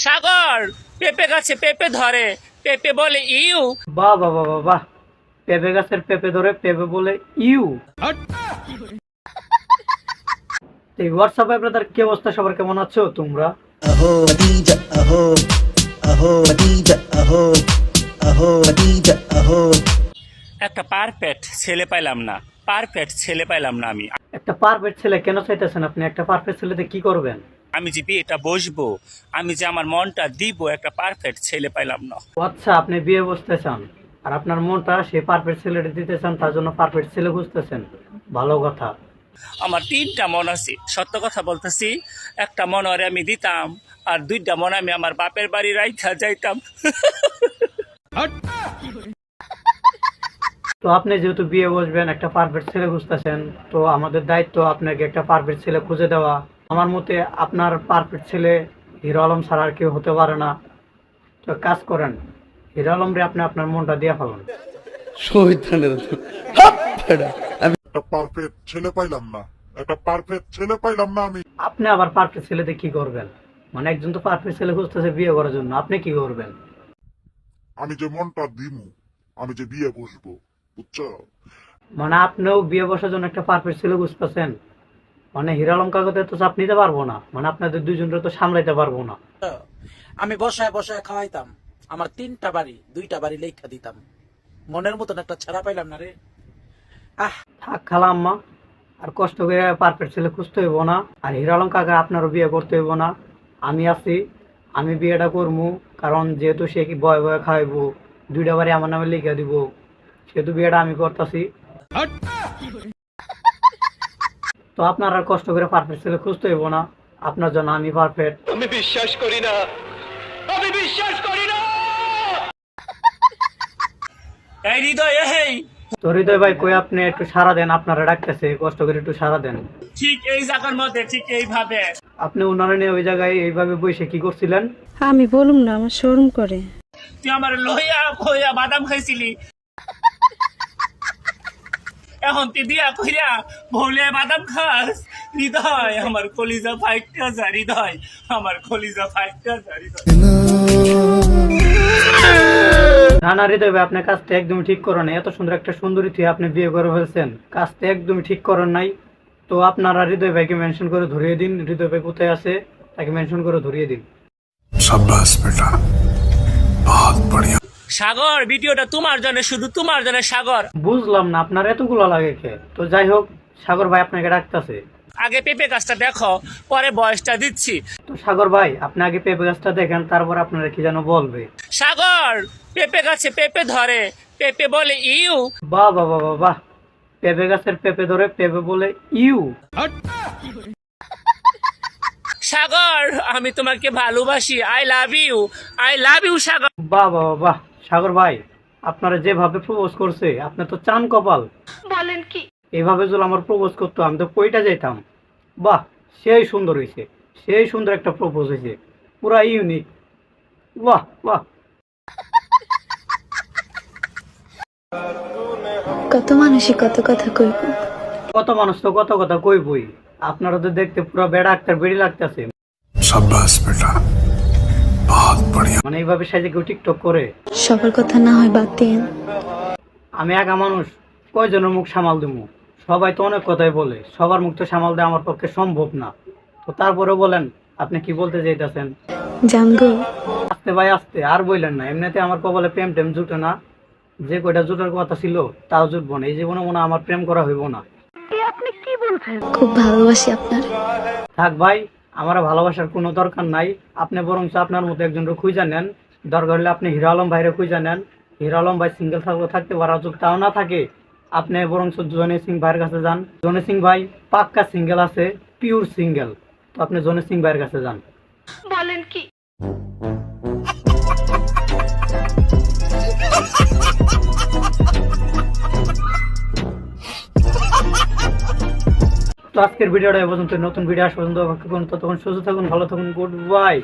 সাগর পেঁপে গাছে পেঁপে ধরে, পেঁপে বলে ইউ। বাহ বাহ বাহ বাহ বাহ, পেঁপে গাছের পেঁপে ধরে পেঁপে বলে ইউ। এই হোয়াটসঅ্যাপে আপনাদের কি অবস্থা, সবার কেমন আছো তোমরা? अहो अदीजा अहो अदीजा अहो अदीजा अहो। একটা পারফেক্ট ছেলে পাইলাম না, পারফেক্ট ছেলে পাইলাম না। একটা পারফেক্ট ছেলে কেন চাইতেছেন আপনি? একটা পারফেক্ট ছেলেতে কি করবেন? আমি যে বিয়েটা বসবো, আমি যে আমার মনটা দিব, একটা পারফেক্ট ছেলে পাইলাম না। আচ্ছা, আপনি বিয়ে বসতে চান আর আপনার মনটা সেই পারফেক্ট ছেলেটা দিতে চান, তার জন্য পারফেক্ট ছেলে খুঁজতেছেন, ভালো কথা। আমার 3টা মন আছে, সত্য কথা বলতেছি। একটা মন ওরে আমি দিতাম, আর 2টা মন আমি আমার বাপের বাড়ি রাইখা যাইতাম। তো আপনি যেহেতু বিয়ে বসবেন, একটা পারফেক্ট ছেলে খুঁজতেছেন, তো আমাদের দায়িত্ব আপনাকে একটা পারফেক্ট ছেলে খুঁজে দেওয়া। আমার মতে আপনার পারফেক্ট ছেলে হিরো আলম ছাড়া আর কেউ হতে পারে না। তো কাজ করেন, হিরো আলম রে আপনি আপনার মনটা দিয়ে ফেলান। একটা পারফেক্ট ছেলে পাইলাম না, একটা পারফেক্ট ছেলে পাইলাম না আমি। আপনি আবার পারফেক্ট ছেলেতে কি করবেন? মানে একজন তো পারফেক্ট ছেলে খুঁজতেছে বিয়ে করার জন্য, আপনি কি করবেন? আমি যে মনটা দিমু, আমি যে বিয়ে বসবো, বুঝছো? মানে আপনিও বিয়ে বসার জন্য একটা পারফেক্ট ছেলে খুঁজতেছেন? মানে হিরো আলম কাগজে তো চাপ নিতে পারবো না, মানে আপনাদের দুজনকে তো সামলাইতে পারবো না। আমি বসায় বসায় খাওয়াইতাম, আমার 3টা বাড়ি 2টা বাড়ি লেখা দিতাম, মনের মতন একটা ছাড়া পাইলাম না রে। থাক খালা আম্মা, আর কষ্ট করে পারফেক্ট ছেলে খুঁজতে হইব না। আর হিরো আলম কাকা আপনারও বিয়ে করতে হইব না, আমি আছি, আমি বিয়েটা করবো। কারণ যেহেতু সে কি বয়ে বয়ে খাওয়াইবো, 2টা বাড়ি আমার নামে লিখে দিব, সেহেতু বিয়েটা আমি করতেছি। তো আপনার আর কষ্ট করে পারফেক্ট ছেলে খুঁজতে হইব না, আপনার জন্য আমি পারফেক্ট। আমি বিশ্বাস করি না, আমি বিশ্বাস করি না। এই হৃদয়, এই তো হৃদয় ভাই কই আপনি? একটু সারা দেন, আপনারা ডাকতেছে, কষ্ট করে একটু সারা দেন। ঠিক এই জায়গার মধ্যে, ঠিক এইভাবে। আপনি উনারে নিয়ে ওই জায়গায় এইভাবে বসে কি করছিলেন? আমি বলুম না, আমার শরম করে। তুই আমার লইয়া কইয়া বাদাম খাইছিলি, এখন তুই দিয়া কইয়া ভুলে বাদাম খাস। হৃদয় আমার কলিজা ফাইটটা যা, হৃদয় আমার কলিজা ফাইটটা যা, হৃদয়। না না হৃদয় ভাই, আপনার কাজটা একদমই ঠিক করেন নাই। এত সুন্দর একটা সুন্দরী থেকে আপনি বিয়ে করে ফেলছেন, কাজটা একদমই ঠিক করেন নাই। তো আপনারা হৃদয় ভাইকে মেনশন করে ধরিয়ে দিন, হৃদয় ভাই কোথায় আছে তাকে মেনশন করে ধরিয়ে দিন। শাবাশ বেটা, বহুত বড়িয়া। সাগর, ভিডিওটা তোমার জন্য, শুধু তোমার জন্য সাগর। বুঝলাম না আপনার এতগুলো লাগে কে? তো যাই হোক, সাগর ভাই আপনাকে ডাকতেছে। আগে পেঁপে গাছটা দেখো, পরে বয়সটা দিচ্ছি। তো সাগর ভাই, আপনি আগে পেঁপে গাছটা দেখেন, তারপর আপনারা কি যেন বলবে। সাগর পেঁপে গাছে পেঁপে ধরে, পেঁপে বলে ইউ। বাহ বাহ বাহ বাহ বাহ, পেঁপে গাছের পেঁপে ধরে পেঁপে বলে ইউ। সাগর আমি তোমাকে ভালোবাসি, I love you, I love you Sagar. বাহ বাহ বাহ বাহ, সাগর ভাই আপনারা যেভাবে প্রপোজ করছে, আপনি তো চান কপাল। বলেন কি? এইভাবে যদি আমার প্রপোজ করতো, আমি তো কইটা যেতাম। বাহ, সেই সুন্দর হয়েছে, সেই সুন্দর একটা প্রপোজ হয়েছে, পুরা ইউনিক। বাহ বাহ। কত মানুষই কত কথা কইব। কত মানুষ তো কত কথা কইবই, আপনারা তো দেখতে পুরো বেড়া আক্তার বেড়ি লাগতেছে। শাবাশ বেটা, বহুত বড়িয়া। মানে এইভাবে সাইজে কেউ টিকটক করে? সবার কথা না হয় বাদ দিন। আমি একা মানুষ, কয়জনের মুখ সামাল দেবো? সবাই তো অনেক কথাই বলে, সবার মুখ তো সামাল দেওয়া আমার পক্ষে সম্ভব না। তো তারপরে বলেন আপনি কি বলতে চাইতেছেন? জানগো, আস্তে ভাই আস্তে, আর বললেন না। এমনিতে আমার কপালে প্রেম টেম জুটে না, যে কয়টা জুটার কথা ছিল তাও জুটবো না। এই জীবনে মনে হয় আমার প্রেম করা হইব না। খুব ভালোবাসি আপনার। থাক ভাই, আমার ভালোবাসার কোনো দরকার নাই। আপনি বরং আপনার মতো একজনকে খুঁজে নেন, দরকার হলে আপনি হিরো আলম ভাইরে খুঁজে নেন। হিরো আলম ভাই সিঙ্গেল থাকতে পারা, যদি তাও না থাকে আপনি বরং জনি সিং ভাইয়ের কাছে যান। জনি সিং ভাই পাক্কা সিঙ্গেল আছে, পিওর সিঙ্গেল। তো আপনি জনি সিং ভাইয়ের কাছে যান। বলেন কি? তো আজকের ভিডিওটা এ পর্যন্ত। নতুন ভিডিও আসা পর্যন্ত অপেক্ষা করুন। ততক্ষণ সুস্থ থাকুন, ভালো থাকুন, গুড বাই।